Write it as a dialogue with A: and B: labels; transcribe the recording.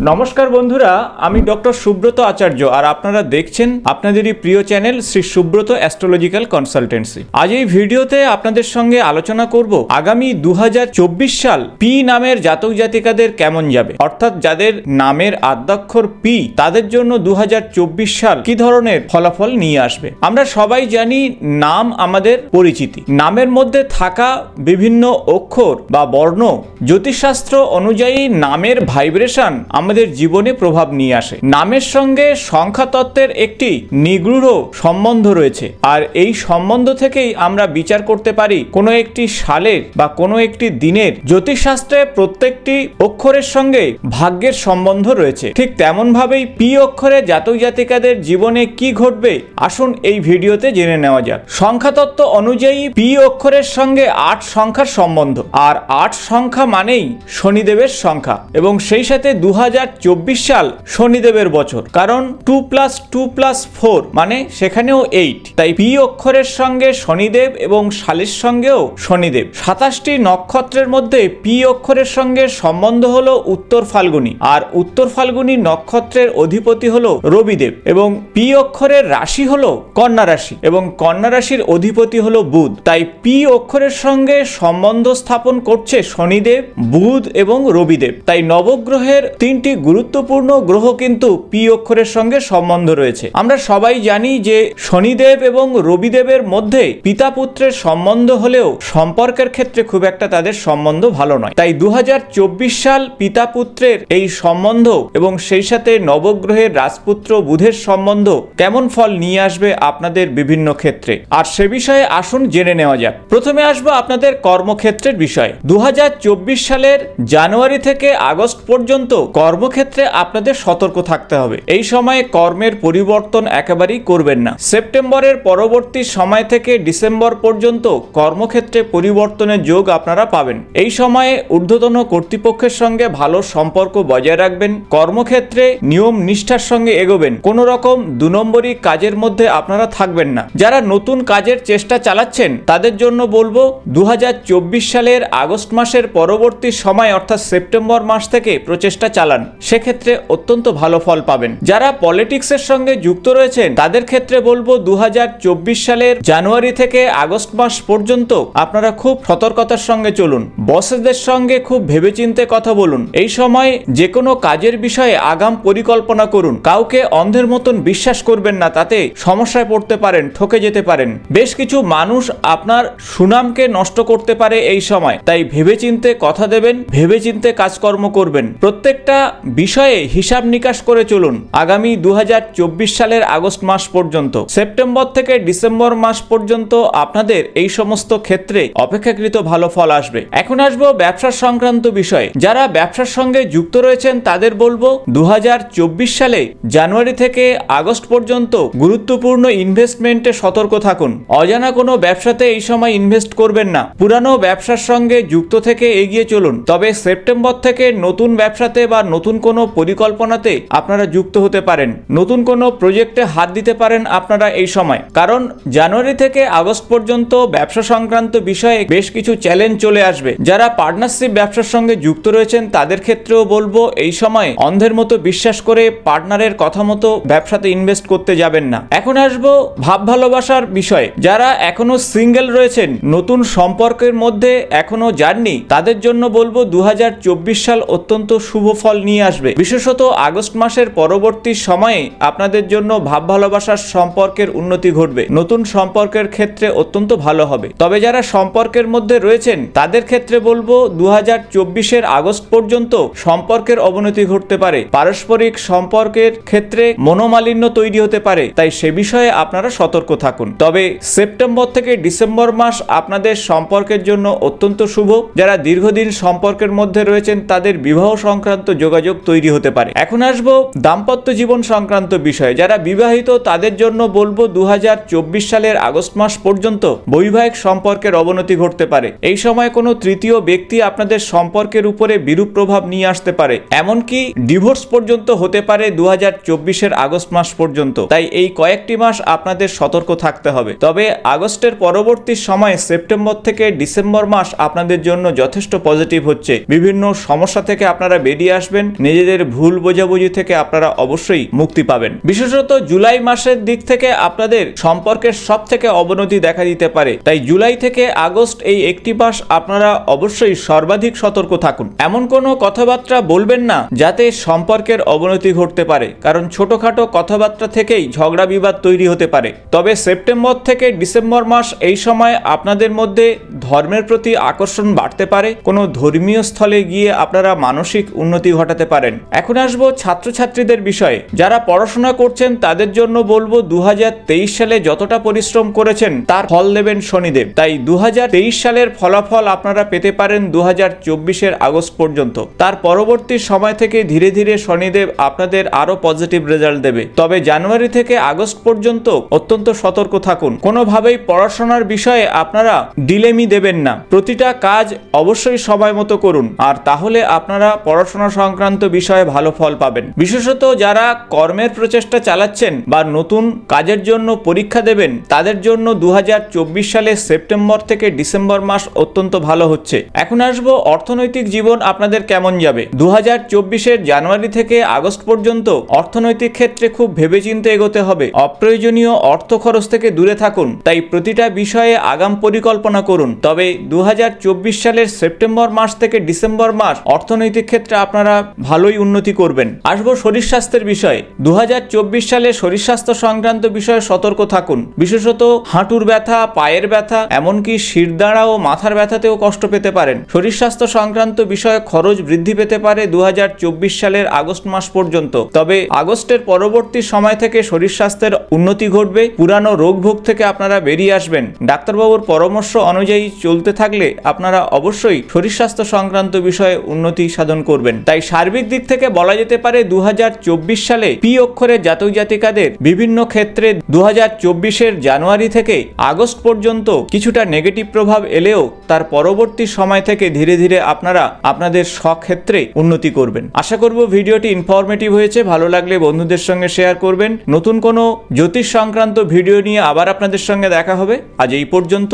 A: নমস্কার বন্ধুরা, আমি ডক্টর সুব্রত আচার্য আর আপনারা দেখছেন আপনাদেরই প্রিয় channel Shri Subrata astrological consultancy. আজ এই ভিডিওতে আপনাদের সঙ্গে আলোচনা করব আগামী 2024 সাল পি নামের জাতক জাতিকাদের কেমন যাবে, অর্থাৎ যাদের নামের আদ্যাক্ষর পি তাদের জন্য 2024 সাল কি ধরনের ফলাফল নিয়ে আসবে। আমরা সবাই জানি নাম আমাদের পরিচিতি, নামের মধ্যে থাকা বিভিন্ন অক্ষর বা বর্ণ জ্যোতিষশাস্ত্র অনুযায়ী নামের ভাইব্রেশন আমাদের জীবনে প্রভাব নিয়ে আসে। নামের সঙ্গে সংখ্যা তত্ত্বের একটি নিগূঢ় সম্বন্ধ রয়েছে, আর এই সম্বন্ধ থেকেই আমরা বিচার করতে পারি কোনো একটি সালের বা কোনো একটি দিনের। জ্যোতিষশাস্ত্রে প্রত্যেকটি অক্ষরের সঙ্গে ভাগ্যের সম্বন্ধ রয়েছে, ঠিক তেমন ভাবেই পি অক্ষরে জাতক জাতিকাদের জীবনে কি ঘটবে আসুন এই ভিডিওতে জেনে নেওয়া যাক। সংখ্যা তত্ত্ব অনুযায়ী পি অক্ষরের সঙ্গে 8 সংখ্যার সম্বন্ধ, আর 8 সংখ্যা মানেই শনিদেবের সংখ্যা, এবং সেই সাথে 2024 সাল শনিদেবের বছর, কারণ 2+2+4 মানে সেখানেও 8। তাই পি অক্ষরের সঙ্গে শনিদেব এবং শালের সঙ্গেও শনিদেব। 27টি নক্ষত্রের মধ্যে পি অক্ষরের সঙ্গে সম্বন্ধ হলো উত্তর ফাল্গুনী, আর উত্তর ফাল্গুনী নক্ষত্রের অধিপতি হলো রবিদেব, এবং পি অক্ষরের রাশি হলো কন্যা রাশি, এবং কন্যা রাশির অধিপতি হলো বুধ। তাই পি অক্ষরের সঙ্গে সম্বন্ধ স্থাপন করছে শনিদেব, বুধ এবং রবিদেব। তাই নবগ্রহের 3টি গুরুত্বপূর্ণ গ্রহ কিন্তু পি অক্ষরের সঙ্গে সম্বন্ধ রয়েছে। আমরা সবাই জানি যে শনিদেব এবং রবিদেবের মধ্যে পিতা পুত্রের সম্বন্ধ হলেও সম্পর্কের ক্ষেত্রে খুব একটা তাদের সম্বন্ধ ভালো নয়। তাই 2024 সাল পিতা পুত্রের এই সম্বন্ধ এবং সেই সাথে নবগ্রহের রাজপুত্র বুধের সম্বন্ধ কেমন ফল নিয়ে আসবে আপনাদের বিভিন্ন ক্ষেত্রে, আর সে বিষয়ে আসুন জেনে নেওয়া যাক। প্রথমে আসবো আপনাদের কর্মক্ষেত্রের বিষয়ে। 2024 সালের জানুয়ারি থেকে আগস্ট পর্যন্ত কর্মক্ষেত্রে আপনাদের সতর্ক থাকতে হবে। এই সময়ে কর্মের পরিবর্তন একেবারেই করবেন না। সেপ্টেম্বরের পরবর্তী সময় থেকে ডিসেম্বর পর্যন্ত কর্মক্ষেত্রে পরিবর্তনের যোগ আপনারা পাবেন। এই সময়ে ঊর্ধ্বতন কর্তৃপক্ষের সঙ্গে ভালো সম্পর্ক বজায় রাখবেন। কর্মক্ষেত্রে নিয়ম নিষ্ঠার সঙ্গে এগোবেন। কোনো রকম 2 নম্বরী কাজের মধ্যে আপনারা থাকবেন না। যারা নতুন কাজের চেষ্টা চালাচ্ছেন তাদের জন্য বলবো 2024 সালের আগস্ট মাসের পরবর্তী সময় অর্থাৎ সেপ্টেম্বর মাস থেকে প্রচেষ্টা চালান, সেক্ষেত্রে অত্যন্ত ভালো ফল পাবেন। যারা পলিটিক্সের সঙ্গে যুক্ত রয়েছেন তাদের ক্ষেত্রে বলবো 2024 সালের জানুয়ারি থেকে আগস্ট মাস পর্যন্ত আপনারা খুব সতর্কতার সঙ্গে চলুন। বসেদের সঙ্গে খুব ভেবেচিন্তে কথা বলুন। এই সময় যে কোনো কাজের বিষয়ে আগাম পরিকল্পনা করুন। কাউকে অন্ধের মতন বিশ্বাস করবেন না, তাতে সমস্যায় পড়তে পারেন, ঠকে যেতে পারেন। বেশ কিছু মানুষ আপনার সুনামকে নষ্ট করতে পারে এই সময়, তাই ভেবেচিন্তে কথা দেবেন, ভেবেচিন্তে কাজকর্ম করবেন। প্রত্যেকটা বিষয়ে হিসাব নিকাশ করে চলুন আগামী 2024 সালের আগস্ট মাস পর্যন্ত। সেপ্টেম্বর থেকে ডিসেম্বর মাস পর্যন্ত আপনাদের এই সমস্ত ক্ষেত্রে অপেক্ষাকৃত ভালো ফল আসবে। এখন আসবো ব্যবসা সংক্রান্ত বিষয়ে। যারা ব্যবসার সঙ্গে যুক্ত রয়েছেন তাদের বলবো 2024 সালে জানুয়ারি থেকে আগস্ট পর্যন্ত গুরুত্বপূর্ণ ইনভেস্টমেন্টে সতর্ক থাকুন। অজানা কোনো ব্যবসাতে এই সময় ইনভেস্ট করবেন না। পুরানো ব্যবসার সঙ্গে যুক্ত থেকে এগিয়ে চলুন। তবে সেপ্টেম্বর থেকে নতুন ব্যবসাতে বা নতুন কোনো পরিকল্পনাতে আপনারা যুক্ত হতে পারেন। নতুন কোনো প্রজেক্টে হাত দিতে পারেন আপনারা এই সময়, কারণ জানুয়ারি থেকে আগস্ট পর্যন্ত ব্যবসা সংক্রান্ত বিষয়ে বেশ কিছু চ্যালেঞ্জ চলে আসবে। যারা পার্টনারশিপ ব্যবসার সঙ্গে যুক্ত রয়েছেন তাদের ক্ষেত্রেও বলবো এই সময় অন্ধের মতো বিশ্বাস করে পার্টনারের কথা মতো ব্যবসাতে ইনভেস্ট করতে যাবেন না। এখন আসবো ভাব ভালোবাসার বিষয়ে। যারা এখনো সিঙ্গেল রয়েছেন, নতুন সম্পর্কের মধ্যে এখনো যাননি, তাদের জন্য বলবো 2024 সাল অত্যন্ত শুভ ফল নিয়ে আসবে। বিশেষত আগস্ট মাসের পরবর্তী সময়ে আপনাদের জন্য ভাব ভালোবাসার সম্পর্কের উন্নতি ঘটবে। নতুন সম্পর্কের ক্ষেত্রে অত্যন্ত ভালো হবে। তবে যারা সম্পর্কের মধ্যে রয়েছেন তাদের ক্ষেত্রে বলবো 2024 আগস্ট পর্যন্ত সম্পর্কের অবনতি ঘটতে পারে। পারস্পরিক সম্পর্কের ক্ষেত্রে মনোমালিন্য তৈরি হতে পারে, তাই সে বিষয়ে আপনারা সতর্ক থাকুন। তবে সেপ্টেম্বর থেকে ডিসেম্বর মাস আপনাদের সম্পর্কের জন্য অত্যন্ত শুভ। যারা দীর্ঘদিন সম্পর্কের মধ্যে রয়েছেন তাদের বিবাহ সংক্রান্ত যোগাযোগ তৈরি হতে পারে। এখন আসবো দাম্পত্য জীবন সংক্রান্ত বিষয়ে। যারা বিবাহিত তাদের জন্য বলবো 2024 সালের আগস্ট মাস পর্যন্ত বৈবাহিক সম্পর্কের অবনতি ঘটতে পারে। এই সময় কোনো তৃতীয় ব্যক্তি আপনাদের সম্পর্কের উপরে বিরূপ প্রভাব নিয়ে আসতে পারে, এমনকি ডিভোর্স পর্যন্ত হতে পারে 2024 আগস্ট মাস পর্যন্ত। তাই এই কয়েকটি মাস আপনাদের সতর্ক থাকতে হবে। তবে আগস্টের পরবর্তী সময়ে সেপ্টেম্বর থেকে ডিসেম্বর মাস আপনাদের জন্য যথেষ্ট পজিটিভ হচ্ছে। বিভিন্ন সমস্যা থেকে আপনারা বেরিয়ে আসবেন। নিজেদের ভুল বোঝাবুঝি থেকে আপনারা অবশ্যই মুক্তি পাবেন। বিশেষত জুলাই মাসের দিক থেকে আপনাদের সম্পর্কের সব থেকে অবনতি দেখা দিতে পারে। তাই জুলাই থেকে আগস্ট এই একটি মাস আপনারা অবশ্যই সর্বাধিক সতর্ক থাকুন। এমন কোনো কথাবার্তা বলবেন না যাতে সম্পর্কের অবনতি ঘটতে পারে, কারণ ছোটখাটো কথাবার্তা থেকেই ঝগড়া বিবাদ তৈরি হতে পারে। তবে সেপ্টেম্বর থেকে ডিসেম্বর মাস এই সময় আপনাদের মধ্যে ধর্মের প্রতি আকর্ষণ বাড়তে পারে। কোনো ধর্মীয় স্থলে গিয়ে আপনারা মানসিক উন্নতি ঘটাতে পারেন। এখন আসবো ছাত্রছাত্রীদের বিষয়ে। যারা পড়াশোনা করছেন তাদের জন্য বলবো 2023 সালে যতটা পরিশ্রম করেছেন তার ফল দেবেন শনিদেব। তাই 2023 সালের ফলাফল আপনারা পেতে পারেন 2024 আগস্ট পর্যন্ত। তার পরবর্তী সময় থেকে ধীরে ধীরে শনিদেব আপনাদের আরো পজিটিভ রেজাল্ট দেবে। তবে জানুয়ারি থেকে আগস্ট পর্যন্ত অত্যন্ত সতর্ক থাকুন। কোনোভাবেই পড়াশোনার বিষয়ে আপনারা ডিলেমি দেবেন না। প্রতিটা কাজ অবশ্যই সময় মতো করুন, আর তাহলে আপনারা পড়াশোনা সংক্রান্ত বিষয়ে ভালো ফল পাবেন। বিশেষত যারা কর্মের প্রচেষ্টা চালাচ্ছেন বা নতুন কাজের জন্য পরীক্ষা দেবেন তাদের জন্য 2024 সালে সেপ্টেম্বর থেকে ডিসেম্বর মাস অত্যন্ত ভালো হচ্ছে। এখন আসবো অর্থনৈতিক জীবন আপনাদের কেমন যাবে। 2024 জানুয়ারি থেকে আগস্ট পর্যন্ত অর্থনৈতিক ক্ষেত্রে খুব ভেবেচিন্তে এগোতে হবে। অপ্রয়োজনীয় অর্থ খরচ থেকে দূরে থাকুন। তাই প্রতিটা বিষয়ে আগাম পরিকল্পনা করুন। তবে 2024 সালের সেপ্টেম্বর মাস থেকে ডিসেম্বর মাস অর্থনৈতিক ক্ষেত্রে আপনারা ভালোই উন্নতি করবেন। আসবো শরীর স্বাস্থ্যের বিষয়ে। 2024 সালে শরীর স্বাস্থ্য সংক্রান্ত বিষয়ে সতর্ক থাকুন। বিশেষত হাঁটুর ব্যথা, পায়ের ব্যথা, এমনকি শিরদাঁড়া ও মাথার ব্যথাতেও কষ্ট পেতে পারেন। শরীর স্বাস্থ্য সংক্রান্ত বিষয়ে খরচ বৃদ্ধি পেতে পারে 2024 সালের আগস্ট মাস পর্যন্ত। তবে আগস্টের পরবর্তী সময় থেকে শরীর স্বাস্থ্যের উন্নতি ঘটবে। পুরানো রোগ ভোগ থেকে আপনারা বেরিয়ে আসবেন। ডাক্তারবাবুর পরামর্শ অনুযায়ী চলতে থাকলে আপনারা অবশ্যই শরীর স্বাস্থ্য সংক্রান্ত বিষয়ে উন্নতি সাধন করবেন। তাই সার্বিক দিক থেকে বলা যেতে পারে 2024 সালে পি অক্ষরের জাতক জাতিকাদের বিভিন্ন ক্ষেত্রে 2024 জানুয়ারি থেকে আগস্ট পর্যন্ত কিছুটা নেগেটিভ প্রভাব এলেও তার পরবর্তী সময় থেকে ধীরে ধীরে আপনারা আপনাদের স্বক্ষেত্রে উন্নতি করবেন। আশা করব ভিডিওটি ইনফরমেটিভ হয়েছে। ভালো লাগলে বন্ধুদের সঙ্গে শেয়ার করবেন। নতুন কোনো জ্যোতিষ সংক্রান্ত ভিডিও নিয়ে আবার আপনাদের সঙ্গে দেখা হবে। আজ এই পর্যন্ত।